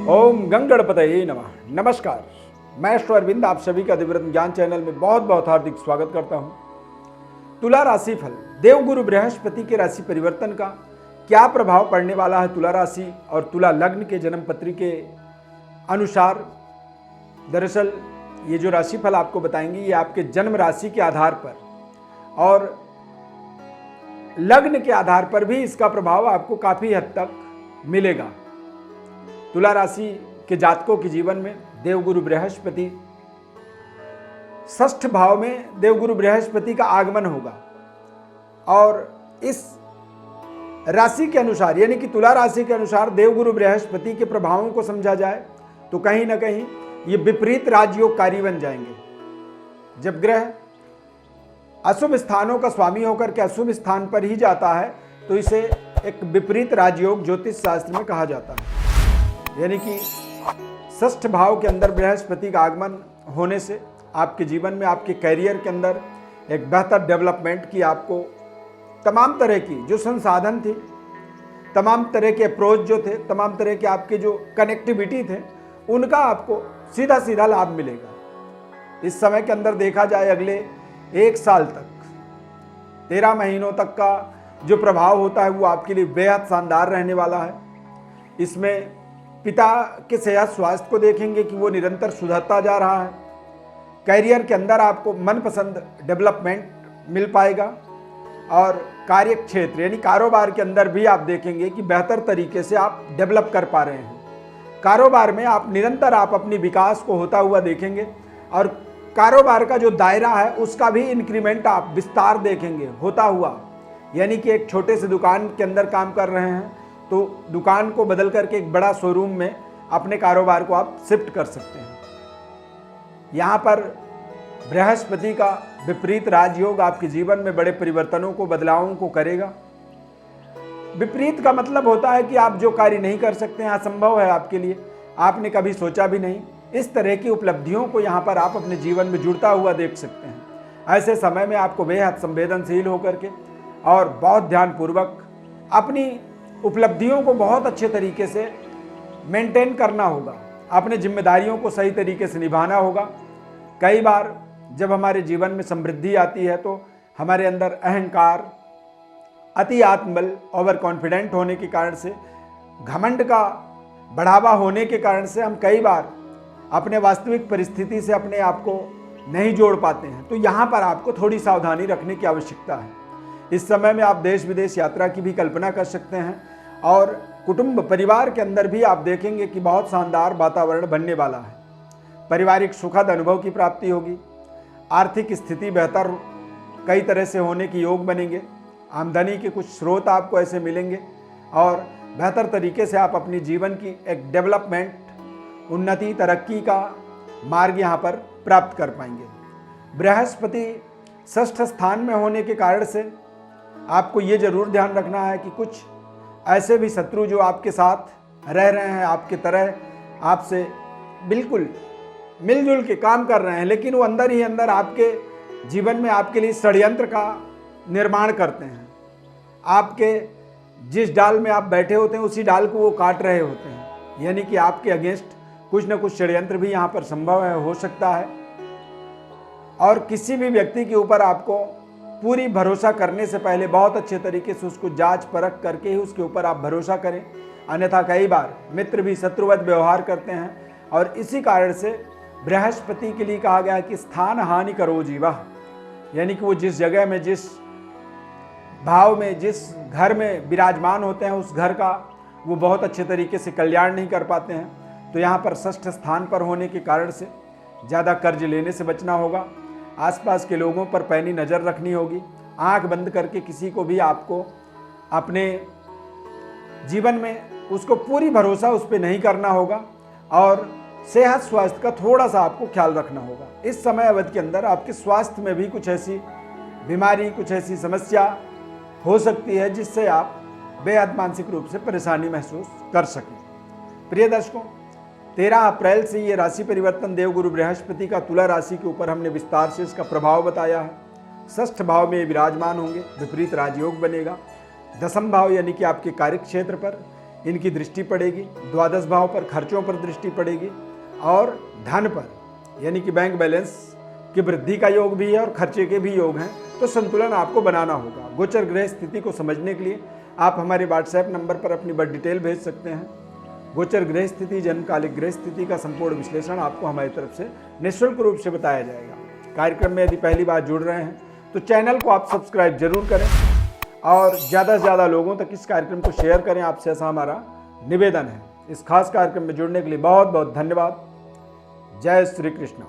ओम गंगणपतये नमः। नमस्कार, मैं श्री अरविंद आप सभी का दिव्यरत्न ज्ञान चैनल में बहुत बहुत हार्दिक स्वागत करता हूं। तुला राशि फल, देवगुरु बृहस्पति के राशि परिवर्तन का क्या प्रभाव पड़ने वाला है तुला राशि और तुला लग्न के जन्म पत्री के अनुसार। दरअसल ये जो राशि फल आपको बताएंगे ये आपके जन्म राशि के आधार पर और लग्न के आधार पर भी इसका प्रभाव आपको काफी हद तक मिलेगा। तुला राशि के जातकों के जीवन में देवगुरु बृहस्पति षष्ठ भाव में देवगुरु बृहस्पति का आगमन होगा और इस राशि के अनुसार यानी कि तुला राशि के अनुसार देवगुरु बृहस्पति के प्रभावों को समझा जाए तो कहीं ना कहीं ये विपरीत राजयोगकारी बन जाएंगे। जब ग्रह अशुभ स्थानों का स्वामी होकर के अशुभ स्थान पर ही जाता है तो इसे एक विपरीत राजयोग ज्योतिष शास्त्र में कहा जाता है। यानी कि षष्ठ भाव के अंदर बृहस्पति का आगमन होने से आपके जीवन में आपके कैरियर के अंदर एक बेहतर डेवलपमेंट की आपको तमाम तरह की जो संसाधन थी, तमाम तरह के अप्रोच जो थे, तमाम तरह के आपके जो कनेक्टिविटी थे उनका आपको सीधा सीधा लाभ मिलेगा। इस समय के अंदर देखा जाए अगले एक साल तक 13 महीनों तक का जो प्रभाव होता है वो आपके लिए बेहद शानदार रहने वाला है। इसमें पिता के सेहत स्वास्थ्य को देखेंगे कि वो निरंतर सुधरता जा रहा है। कैरियर के अंदर आपको मनपसंद डेवलपमेंट मिल पाएगा और कार्य क्षेत्र यानी कारोबार के अंदर भी आप देखेंगे कि बेहतर तरीके से आप डेवलप कर पा रहे हैं। कारोबार में आप निरंतर अपनी विकास को होता हुआ देखेंगे और कारोबार का जो दायरा है उसका भी इंक्रीमेंट आप विस्तार देखेंगे होता हुआ। यानी कि एक छोटे से दुकान के अंदर काम कर रहे हैं तो दुकान को बदल करके एक बड़ा शोरूम में अपने कारोबार को आप शिफ्ट कर सकते हैं। यहाँ पर बृहस्पति का विपरीत राजयोग आपके जीवन में बड़े परिवर्तनों को बदलावों को करेगा। विपरीत का मतलब होता है कि आप जो कार्य नहीं कर सकते हैं, असंभव है आपके लिए, आपने कभी सोचा भी नहीं, इस तरह की उपलब्धियों को यहाँ पर आप अपने जीवन में जुड़ता हुआ देख सकते हैं। ऐसे समय में आपको बेहद संवेदनशील होकर के और बहुत ध्यानपूर्वक अपनी उपलब्धियों को बहुत अच्छे तरीके से मेंटेन करना होगा, अपने जिम्मेदारियों को सही तरीके से निभाना होगा। कई बार जब हमारे जीवन में समृद्धि आती है तो हमारे अंदर अहंकार, अति आत्मबल, ओवर कॉन्फिडेंट होने के कारण से, घमंड का बढ़ावा होने के कारण से हम कई बार अपने वास्तविक परिस्थिति से अपने आप को नहीं जोड़ पाते हैं। तो यहाँ पर आपको थोड़ी सावधानी रखने की आवश्यकता है। इस समय में आप देश विदेश यात्रा की भी कल्पना कर सकते हैं और कुटुंब परिवार के अंदर भी आप देखेंगे कि बहुत शानदार वातावरण बनने वाला है। पारिवारिक सुखद अनुभव की प्राप्ति होगी। आर्थिक स्थिति बेहतर कई तरह से होने की योग बनेंगे। आमदनी के कुछ स्रोत आपको ऐसे मिलेंगे और बेहतर तरीके से आप अपनी जीवन की एक डेवलपमेंट, उन्नति, तरक्की का मार्ग यहाँ पर प्राप्त कर पाएंगे। बृहस्पति षष्ठ स्थान में होने के कारण से आपको ये जरूर ध्यान रखना है कि कुछ ऐसे भी शत्रु जो आपके साथ रह रहे हैं, आपके तरह आपसे बिल्कुल मिलजुल के काम कर रहे हैं, लेकिन वो अंदर ही अंदर आपके जीवन में आपके लिए षड्यंत्र का निर्माण करते हैं। आपके जिस डाल में आप बैठे होते हैं उसी डाल को वो काट रहे होते हैं। यानी कि आपके अगेंस्ट कुछ न कुछ षड्यंत्र भी यहाँ पर संभव है, हो सकता है। और किसी भी व्यक्ति के ऊपर आपको पूरी भरोसा करने से पहले बहुत अच्छे तरीके से उसको जांच परख करके ही उसके ऊपर आप भरोसा करें। अन्यथा कई बार मित्र भी शत्रुवत व्यवहार करते हैं और इसी कारण से बृहस्पति के लिए कहा गया है कि स्थान हानि करो जीवा। यानी कि वो जिस जगह में, जिस भाव में, जिस घर में विराजमान होते हैं उस घर का वो बहुत अच्छे तरीके से कल्याण नहीं कर पाते हैं। तो यहाँ पर षष्ठ स्थान पर होने के कारण से ज़्यादा कर्ज लेने से बचना होगा। आसपास के लोगों पर पैनी नज़र रखनी होगी। आंख बंद करके किसी को भी आपको अपने जीवन में उसको पूरी भरोसा उस पर नहीं करना होगा और सेहत स्वास्थ्य का थोड़ा सा आपको ख्याल रखना होगा। इस समय अवधि के अंदर आपके स्वास्थ्य में भी कुछ ऐसी बीमारी, कुछ ऐसी समस्या हो सकती है जिससे आप बेहद मानसिक रूप से परेशानी महसूस कर सकें। प्रिय दर्शकों, 13 अप्रैल से ये राशि परिवर्तन देवगुरु बृहस्पति का तुला राशि के ऊपर हमने विस्तार से इसका प्रभाव बताया है। षष्ठ भाव में विराजमान होंगे, विपरीत राजयोग बनेगा। दसम भाव यानी कि आपके कार्य क्षेत्र पर इनकी दृष्टि पड़ेगी, द्वादश भाव पर खर्चों पर दृष्टि पड़ेगी और धन पर, यानी कि बैंक बैलेंस की वृद्धि का योग भी है और खर्चे के भी योग हैं। तो संतुलन आपको बनाना होगा। गोचर ग्रह स्थिति को समझने के लिए आप हमारे व्हाट्सएप नंबर पर अपनी बर्थ डिटेल भेज सकते हैं। गोचर ग्रह स्थिति, जन्मकालिक ग्रह स्थिति का संपूर्ण विश्लेषण आपको हमारी तरफ से निःशुल्क रूप से बताया जाएगा। कार्यक्रम में यदि पहली बार जुड़ रहे हैं तो चैनल को आप सब्सक्राइब जरूर करें और ज़्यादा से ज़्यादा लोगों तक इस कार्यक्रम को शेयर करें। आपसे ऐसा हमारा निवेदन है। इस खास कार्यक्रम में जुड़ने के लिए बहुत बहुत धन्यवाद। जय श्री कृष्ण।